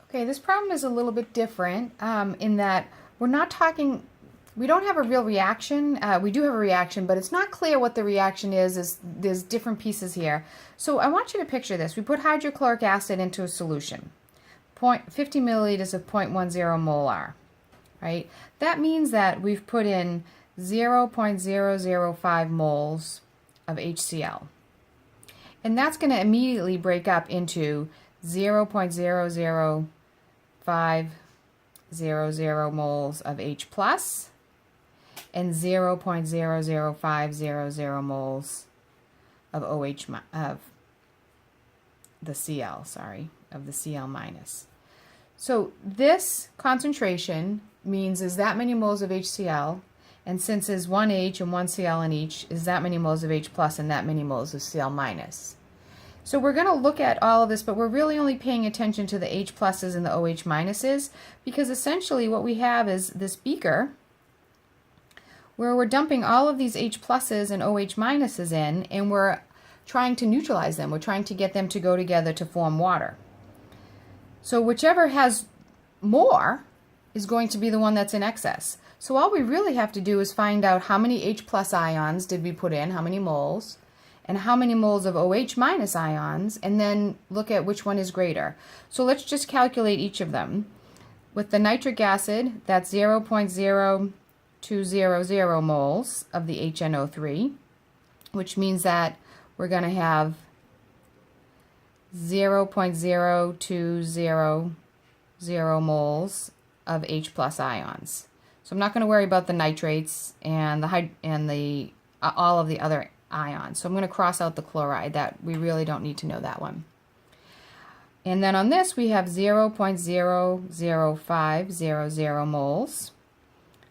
Okay, this problem is a little bit different in that we don't have a real reaction. We do have a reaction, but it's not clear what the reaction is. There's different pieces here. So I want you to picture this. We put hydrochloric acid into a solution, 50 milliliters of 0.10 molar, right? That means that we've put in 0.005 moles of HCl. And that's going to immediately break up into 0.00500 moles of H plus and 0.00500 moles of of the Cl, of the Cl minus. So this concentration means is that many moles of HCl, and since there's one H and one Cl in each, is that many moles of H plus and that many moles of Cl minus. So we're going to look at all of this, but we're really only paying attention to the H pluses and the OH minuses, because essentially what we have is this beaker where we're dumping all of these H pluses and OH minuses in, and we're trying to neutralize them. We're trying to get them to go together to form water. So whichever has more is going to be the one that's in excess. So all we really have to do is find out how many H plus ions did we put in, how many moles, and how many moles of OH minus ions, and then look at which one is greater. So let's just calculate each of them. With the nitric acid, that's 0.0200 moles of the HNO3, which means that we're going to have 0.0200 moles of H plus ions. So I'm not going to worry about the nitrates and all of the other ions. So I'm going to cross out the chloride. That we really don't need to know that one. And then on this we have 0.00500 moles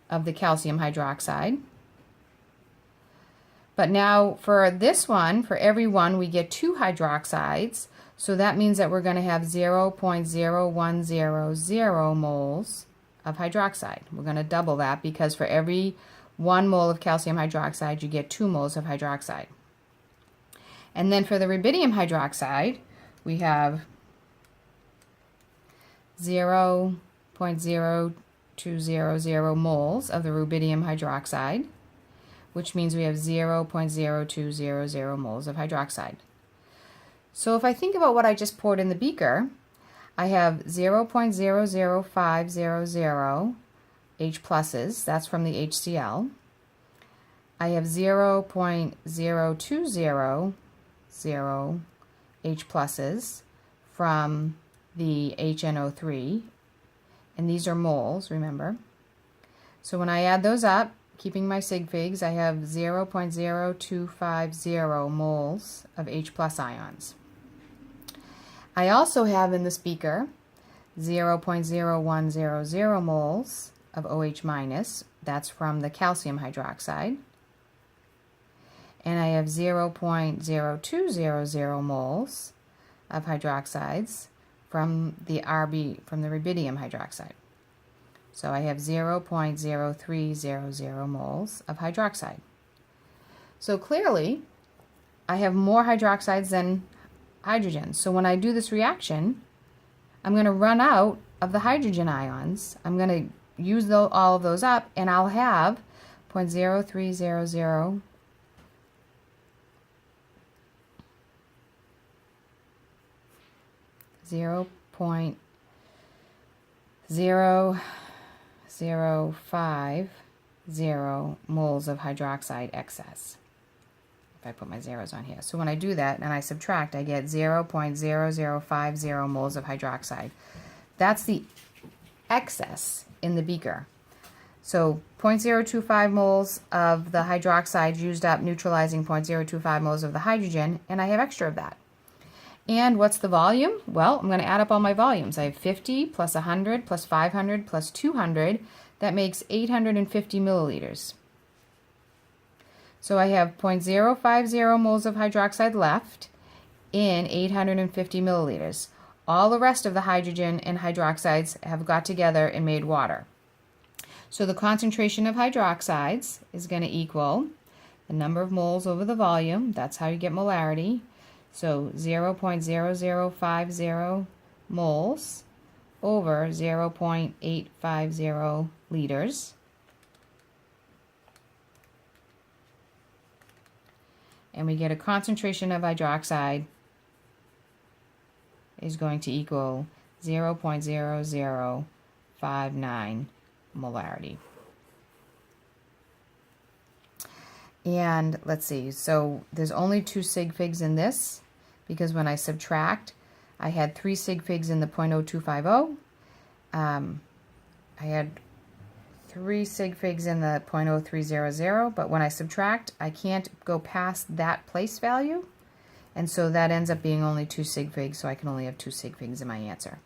of the calcium hydroxide. But now for this one, for every one we get two hydroxides. So that means that we're going to have 0.0100 moles of hydroxide. We're going to double that because for every 1 mole of calcium hydroxide, you get 2 moles of hydroxide. And then for the rubidium hydroxide, we have 0.0200 moles of the rubidium hydroxide, which means we have 0.0200 moles of hydroxide. So if I think about what I just poured in the beaker, I have 0.00500 H pluses, that's from the HCl. I have 0.0200 H pluses from the HNO3, and these are moles, remember. So when I add those up, keeping my sig figs, I have 0.0250 moles of H plus ions. I also have in this beaker 0.0100 moles of OH minus, that's from the calcium hydroxide. And I have 0.0200 moles of hydroxides from the rubidium hydroxide. So I have 0.0300 moles of hydroxide. So clearly, I have more hydroxides than hydrogen. So when I do this reaction, I'm going to run out of the hydrogen ions. I'm going to use all of those up, and I'll have 0.0300 0.0050 moles of hydroxide excess. If I put my zeros on here. So when I do that and I subtract, I get 0.0050 moles of hydroxide. That's the excess in the beaker. So 0.025 moles of the hydroxide used up, neutralizing 0.025 moles of the hydrogen, and I have extra of that. And what's the volume? Well, I'm going to add up all my volumes. I have 50 plus 100 plus 500 plus 200. That makes 850 milliliters. So I have 0.050 moles of hydroxide left in 850 milliliters. All the rest of the hydrogen and hydroxides have got together and made water. So the concentration of hydroxides is going to equal the number of moles over the volume. That's how you get molarity. So 0.0050 moles over 0.850 liters. And we get a concentration of hydroxide is going to equal 0.0059 molarity. And let's see, so there's only 2 sig figs in this, because when I subtract, I had 3 sig figs in the 0.0250. I had 3 sig figs in the 0.0300, but when I subtract, I can't go past that place value. And so that ends up being only 2 sig figs, so I can only have 2 sig figs in my answer.